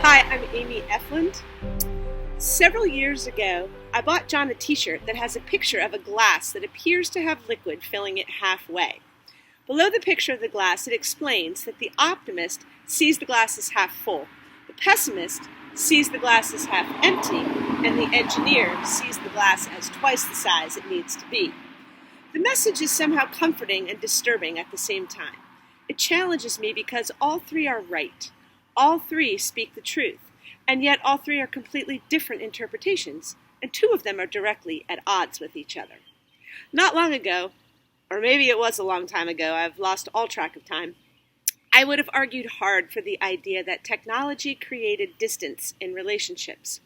Hi, I'm Amy Effland. Several years ago, I bought John a t-shirt that has a picture of a glass that appears to have liquid filling it halfway. Below the picture of the glass, it explains that the optimist sees the glass as half full, the pessimist sees the glass as half empty, and the engineer sees the glass as twice the size it needs to be. The message is somehow comforting and disturbing at the same time. It challenges me because all three are right. All three speak the truth, and yet all three are completely different interpretations, and two of them are directly at odds with each other. Not long ago, or maybe it was a long time ago, I've lost all track of time, I would have argued hard for the idea that technology created distance in relationships.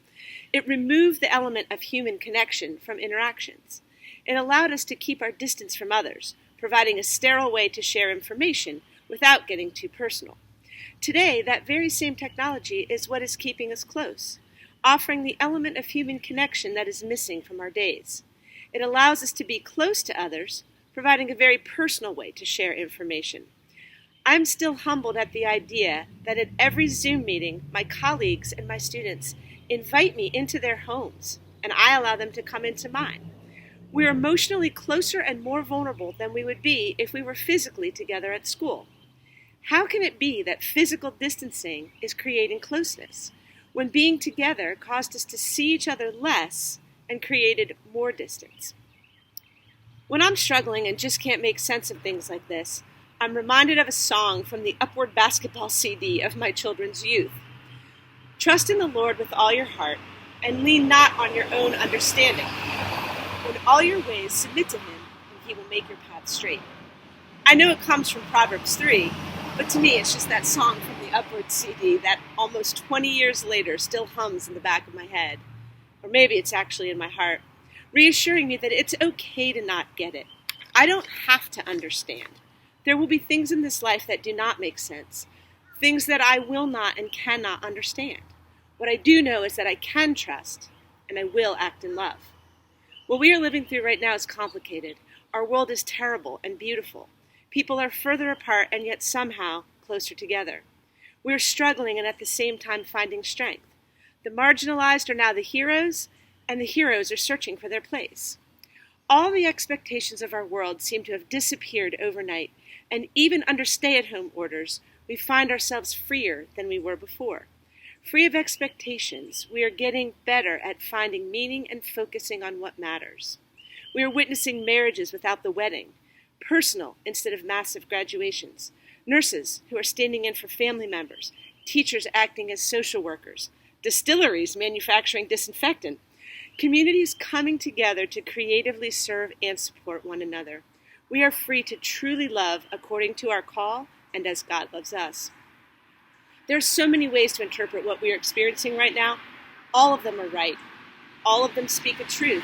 It removed the element of human connection from interactions. It allowed us to keep our distance from others, providing a sterile way to share information without getting too personal. Today, that very same technology is what is keeping us close, offering the element of human connection that is missing from our days. It allows us to be close to others, providing a very personal way to share information. I'm still humbled at the idea that at every Zoom meeting, my colleagues and my students invite me into their homes, and I allow them to come into mine. We're emotionally closer and more vulnerable than we would be if we were physically together at school. How can it be that physical distancing is creating closeness, when being together caused us to see each other less and created more distance? When I'm struggling and just can't make sense of things like this, I'm reminded of a song from the Upward Basketball CD of my children's youth. Trust in the Lord with all your heart, and lean not on your own understanding. In all your ways submit to him, and he will make your path straight. I know it comes from Proverbs 3, but to me it's just that song from the Upward CD that almost 20 years later still hums in the back of my head. Or maybe it's actually in my heart, reassuring me that it's okay to not get it. I don't have to understand. There will be things in this life that do not make sense, things that I will not and cannot understand. What I do know is that I can trust, and I will act in love. What we are living through right now is complicated. Our world is terrible and beautiful. People are further apart and yet somehow closer together. We are struggling and at the same time finding strength. The marginalized are now the heroes, and the heroes are searching for their place. All the expectations of our world seem to have disappeared overnight, and even under stay-at-home orders, we find ourselves freer than we were before. Free of expectations, we are getting better at finding meaning and focusing on what matters. We are witnessing marriages without the wedding, personal instead of massive graduations, nurses who are standing in for family members, teachers acting as social workers, distilleries manufacturing disinfectant, communities coming together to creatively serve and support one another. We are free to truly love according to our call and as God loves us. There are so many ways to interpret what we are experiencing right now. All of them are right. All of them speak a truth,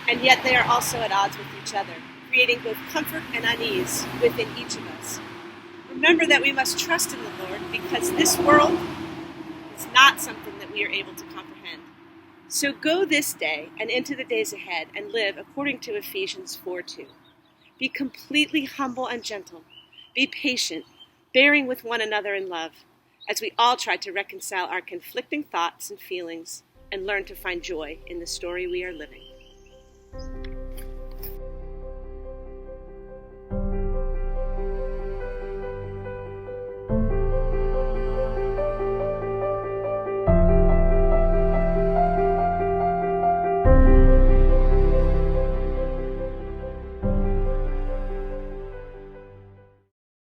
and yet they are also at odds with each other, creating both comfort and unease within each of us. Remember that we must trust in the Lord because this world is not something that we are able to comprehend. So go this day and into the days ahead and live according to Ephesians 4:2. Be completely humble and gentle. Be patient, bearing with one another in love, as we all try to reconcile our conflicting thoughts and feelings and learn to find joy in the story we are living.